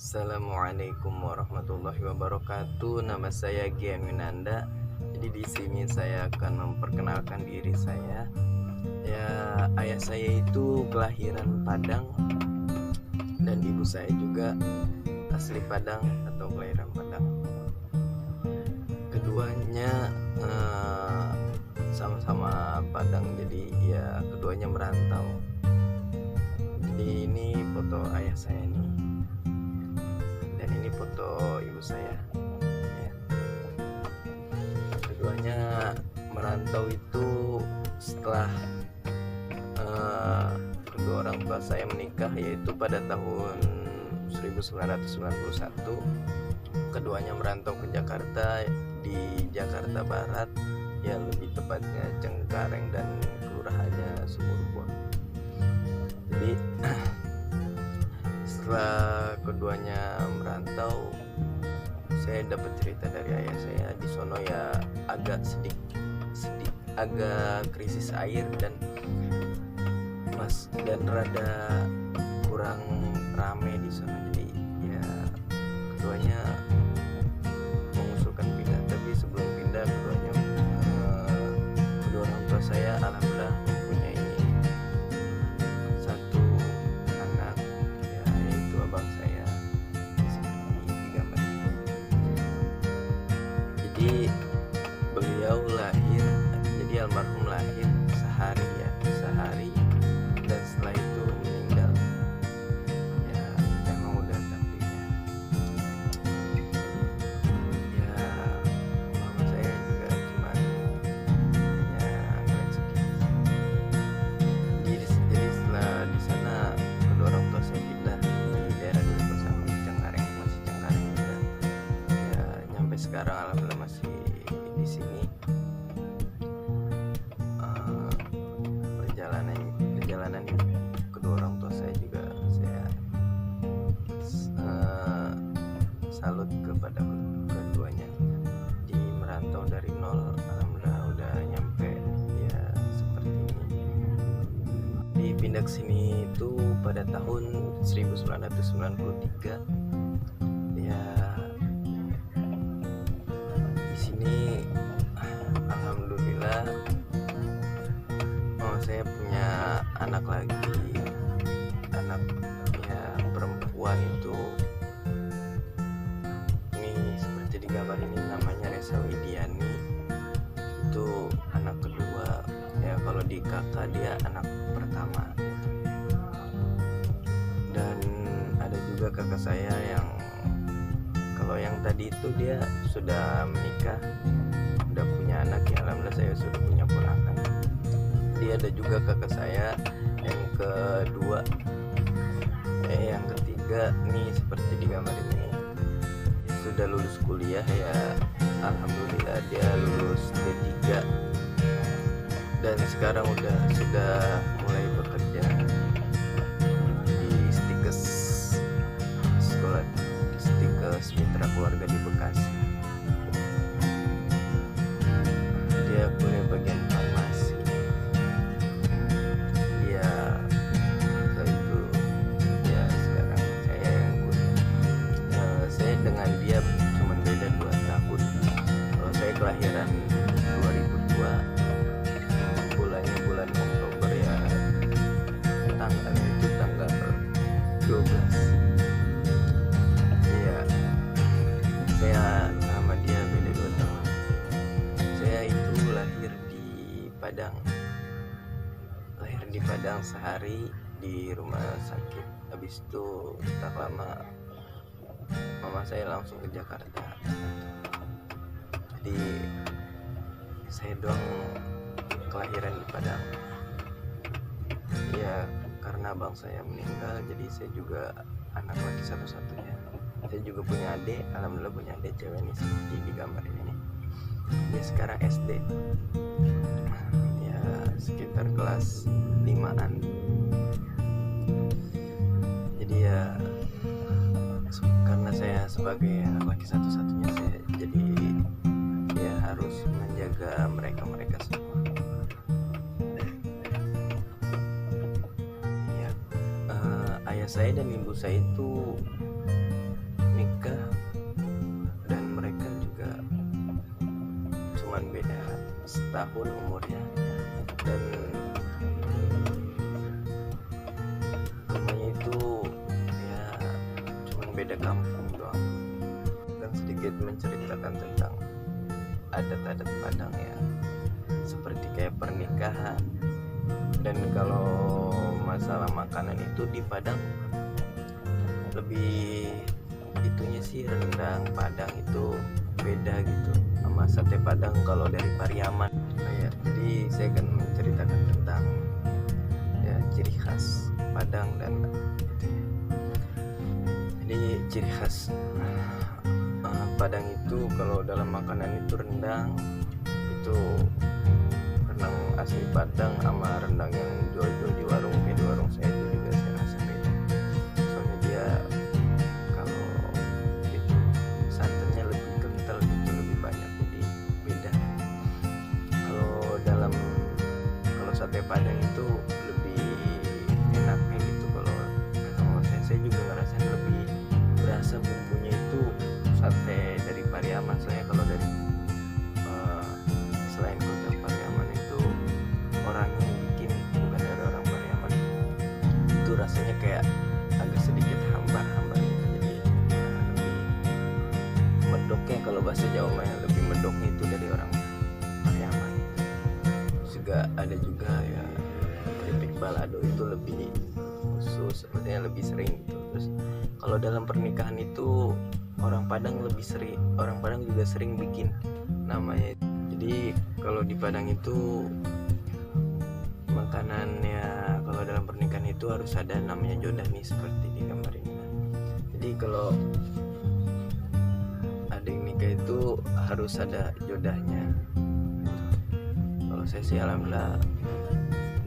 Assalamualaikum warahmatullahi wabarakatuh. Nama saya Gian Winanda. Jadi di sini saya akan memperkenalkan diri saya. Ya, ayah saya itu kelahiran Padang dan ibu saya juga asli Padang atau kelahiran Padang. Keduanya sama-sama Padang, jadi ya keduanya merantau. Jadi ini foto ayah saya nih. Ini foto ibu saya ya. Keduanya merantau itu setelah kedua orang tua saya menikah, yaitu pada tahun 1991. Keduanya merantau ke Jakarta, di Jakarta Barat, ya lebih tepatnya Cengkareng dan kelurahannya Sumurboa. Jadi setelah keduanya merantau, saya dapat cerita dari ayah saya. Di sono ya agak agak krisis air dan rada kurang rame di sono. Jadi ya keduanya mengusulkan pindah, tapi sebelum pindah kedua orang tua saya alhamdulillah mempunyai satu anak, ya, yaitu abang saya seperti di gambar ini. Jadi beliau lahir, jadi almarhum lahir sehari dan setelah itu meninggal. Ya memang udah takdirnya. Ya mama saya juga cuma hanya ngeliat sekilas. Jadi setelah di sana kedua orang tua saya pindah di daerah dulu bersama Cengkareng, masih Cengkareng juga. Ya nyampe sekarang alhamdulillah masih di sini. Perjalanan kedua orang tua saya juga saya salut kepada keduanya. Di merantau dari nol, alhamdulillah udah nyampe ya seperti ini. Dipindah ke sini itu pada tahun 1993. Ya di sini alhamdulillah saya punya anak lagi, anaknya perempuan. Itu ini seperti di gambar ini, namanya Resa Widiani. Itu anak kedua, ya kalau di kakak dia anak pertama. Dan ada juga kakak saya yang, kalau yang tadi itu dia sudah menikah, udah punya anak, ya alhamdulillah saya sudah punya ponakan. Dia ada juga kakak saya yang kedua, yang ketiga nih seperti di gambar ini, sudah lulus kuliah, ya alhamdulillah dia lulus D3 dan sekarang sudah mulai bekerja di Stikes, sekolah di Stikes Mitra Keluarga di Bekasi. Dia kuliah bagian farmasi. Dengan dia cuma beda 2 tahun. Kalau saya kelahiran 2002, bulannya bulan Oktober, ya tanggalnya itu tanggal 12. Iya, saya sama dia beda 2 tahun. Saya itu lahir di Padang sehari di rumah sakit. Habis itu tak lama mama saya langsung ke Jakarta. Jadi saya doang kelahiran di Padang. Ya karena abang saya meninggal, jadi saya juga anak laki satu-satunya. Saya juga punya adik, alhamdulillah punya adik cewek nih seperti di gambar ini. Dia sekarang SD, ya sekitar kelas 5-an. Jadi ya karena saya sebagai anak laki satu-satunya, saya jadi ya harus menjaga mereka semua. Ya ayah saya dan ibu saya itu cuman beda setahun umurnya, dan rumahnya itu ya cuman beda kampung doang. Dan sedikit menceritakan tentang adat-adat Padang ya, seperti kayak pernikahan. Dan kalau masalah makanan itu di Padang lebih itunya sih, rendang Padang itu beda gitu sama sate Padang kalau dari Pariaman. Ya, jadi saya akan menceritakan tentang ya ciri khas Padang dan jadi ciri khas Padang itu kalau dalam makanan itu rendang itu rendang asli Padang sama rendang yang jual-jual di warung, kayak di warung saya itu juga saya rasa beda. Soalnya dia kalau itu santannya lebih kental gitu, lebih banyak, jadi beda. Kalau sate Padang itu lebih enaknya gitu. Kalau saya juga ngerasain lebih berasa bumbunya itu sate dari Pariaman. Soalnya kalau dari selain kota Pariaman itu orangnya yang bikin, bukan dari orang Pariaman, itu rasanya kayak agak sedikit hambar-hambar gitu. Jadi ya, lebih medoknya, kalau bahasa Jawa mah lebih medoknya itu dari orang Pariaman. Juga ada juga ya keripik balado itu lebih khusus, sepertinya lebih sering gitu. Terus kalau dalam pernikahan itu orang Padang juga sering bikin namanya. Jadi kalau di Padang itu makanannya kalau dalam pernikahan itu harus ada namanya jodah nih, seperti di gambar ini. Jadi kalau ada yang nikah itu harus ada jodahnya. Kalau saya sih alhamdulillah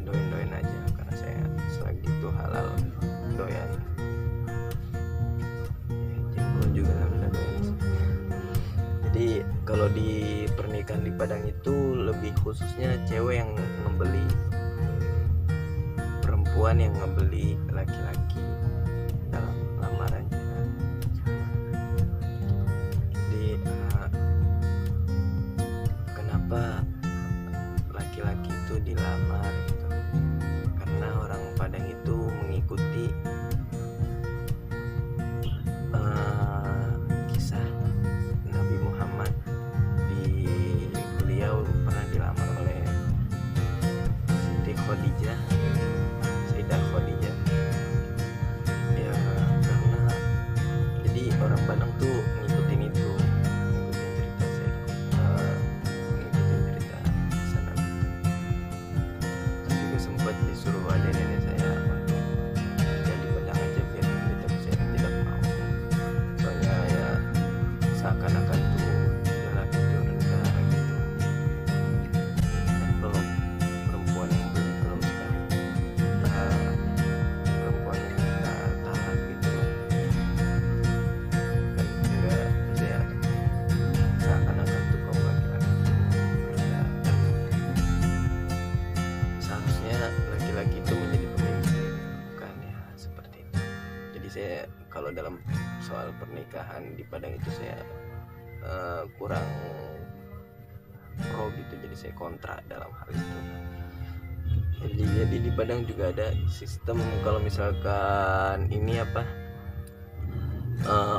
doain aja, karena saya selagi itu halal doyan. Juga alhamdulillah doyan. Jadi kalau di pernikahan di Padang itu lebih khususnya cewek yang ngebeli, perempuan yang ngebeli laki-laki dalam lamarannya. Jadi kenapa laki-laki itu dilamar gitu? Karena orang Padang itu mengikuti kisah Nabi Muhammad. Beliau pernah dilamar oleh Sayyidah Khadijah ya, karena jadi orang Padang tuh ngikutin cerita sana. Saya juga sempat disuruh ada nenek saya untuk jadi Padang aja biar kita bisa, tidak mau. Soalnya ya seakan-akan tuh lelaki itu rendah gitu. Dan kalau perempuan yang belum sekali perempuan yang minta talak gitu kan juga saya seakan-akan tuh kaum laki-laki itu rendah. Seharusnya laki-laki itu menjadi pemimpin, bukan ya seperti itu. Jadi saya kalau dalam soal pernikahan di Padang itu saya kurang pro gitu, jadi saya kontra dalam hal itu. Jadi di Padang juga ada sistem kalau misalkan ini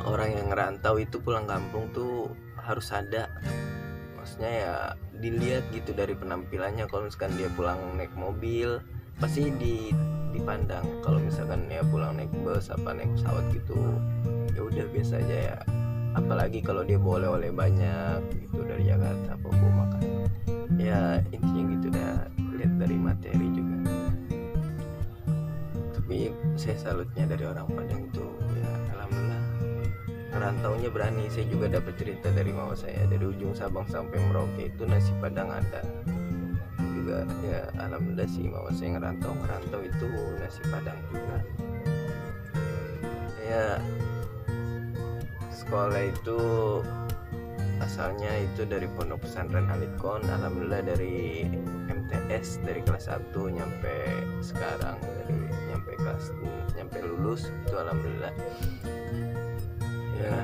orang yang ngerantau itu pulang kampung tuh harus ada, maksudnya ya dilihat gitu dari penampilannya. Kalau misalkan dia pulang naik mobil pasti dipandang. Kalau misalkan ya pulang naik bus naik pesawat gitu ya udah biasa aja ya. Apalagi kalau dia bawa oleh-oleh banyak gitu dari Jakarta apa bawa makan, ya intinya gitu dah, lihat dari materi juga. Tapi saya salutnya dari orang Padang itu ya, alhamdulillah ngerantaunya berani. Saya juga dapat cerita dari mama saya, dari ujung Sabang sampai Merauke itu nasi Padang ada juga ya. Alhamdulillah sih mama saya ngerantau itu nasi Padang juga ya. Sekolah itu asalnya itu dari Pondok Pesantren Alitkon. Alhamdulillah dari MTS dari kelas 1 nyampe sekarang, nyampe lulus itu alhamdulillah ya.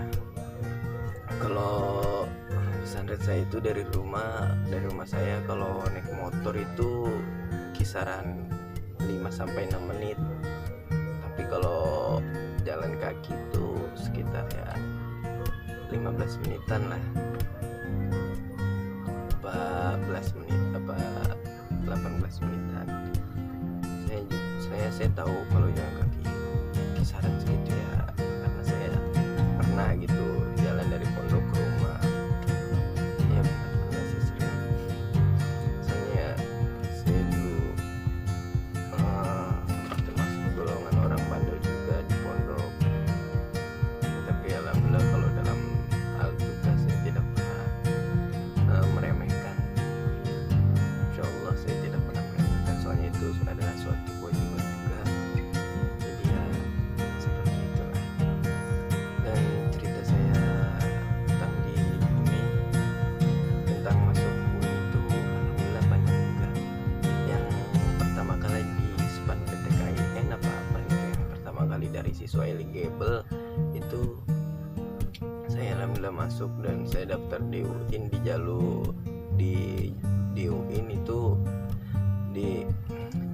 Kalau pesan Standar saya itu dari rumah saya kalau naik motor itu kisaran 5-6 menit. Tapi kalau jalan kaki itu sekitar ya 15 menitan lah. 14 menit 18 menitan. Saya tahu kalau jalan kaki kisaran segitu ya, karena saya pernah gitu jalan dari pondok ke rumah. Ya pernah sih sering. Soalnya saya dulu termasuk golongan orang bandel juga di pondok. Tapi alhamdulillah kalau dalam hal tugas saya tidak pernah meremehkan. Insya Allah saya tidak pernah meremehkan, soalnya itu adalah suatu kewajiban juga. Jadi ya seperti itulah. Dan cerita saya tentang tentang masuk UI itu alhamdulillah banyak juga. Yang pertama kali di SPAN PTKIN apa-apa itu yang pertama kali dari siswa eligible itu saya alhamdulillah masuk, dan saya daftar di UIN di jalur di UIN itu di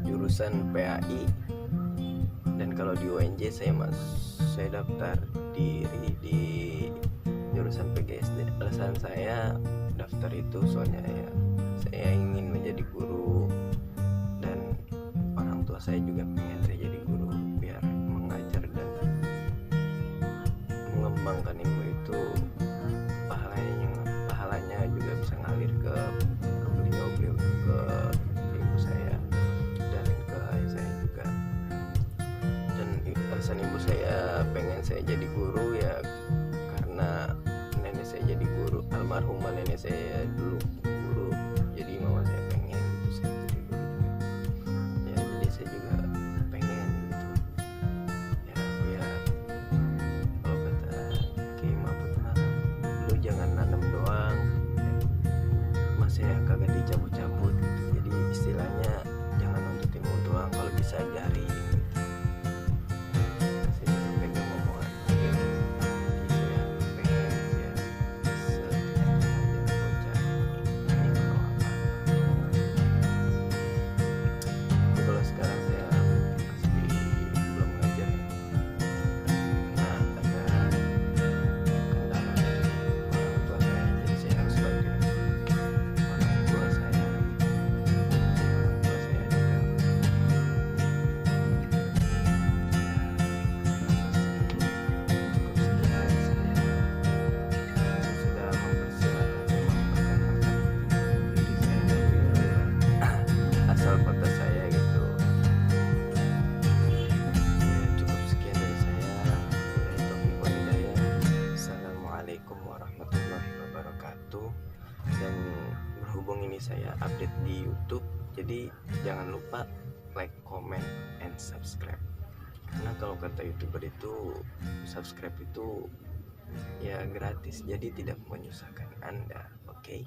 jurusan PAI. Dan kalau di UNJ saya daftar di jurusan PGSD. Alasan saya daftar itu soalnya ya saya ingin menjadi guru, dan orang tua saya juga pengen saya jadi guru biar mengajar dan mengembangkan ilmu itu pahalanya juga bisa ngalir ke beliau ke ibu saya dan ke ayah saya juga. Dan alasan ibu saya pengen saya jadi guru ya karena nenek saya jadi guru, almarhumah nenek saya dulu guru, jadi mama saya pengen gitu saya jadi guru juga. Ya jadi saya juga pengen gitu ya, biar kalau kata Kiai Mahfud mah lu jangan nanam doang, mas saya kagak dicabut-cabut. Jadi istilahnya jangan nuntut ilmu doang, kalau bisa ajari. Saya juga pegang omongan beliau. Jadi saya pengen ya setidaknya ngajar bocah ini kalau apa-apa. Tapi kalau sekarang saya pasti belum ngajar karena ada kendala dari orang tua saya, jadi saya harus bantu orang tua saya gitu. Jadi orang tua saya juga ya pasti cukup sekian saya sudah memperkenalkan diri saya dari asal kota saya gitu. Ya cukup sekian dari saya. Wabillahi taufiq wal hidayah. Assalamualaikum warahmatullahi wabarakatuh. Dan berhubung ini saya update di YouTube, jadi jangan lupa like, comment, and subscribe. Karena kalau kata YouTuber itu subscribe itu ya gratis, jadi tidak menyusahkan Anda. Oke?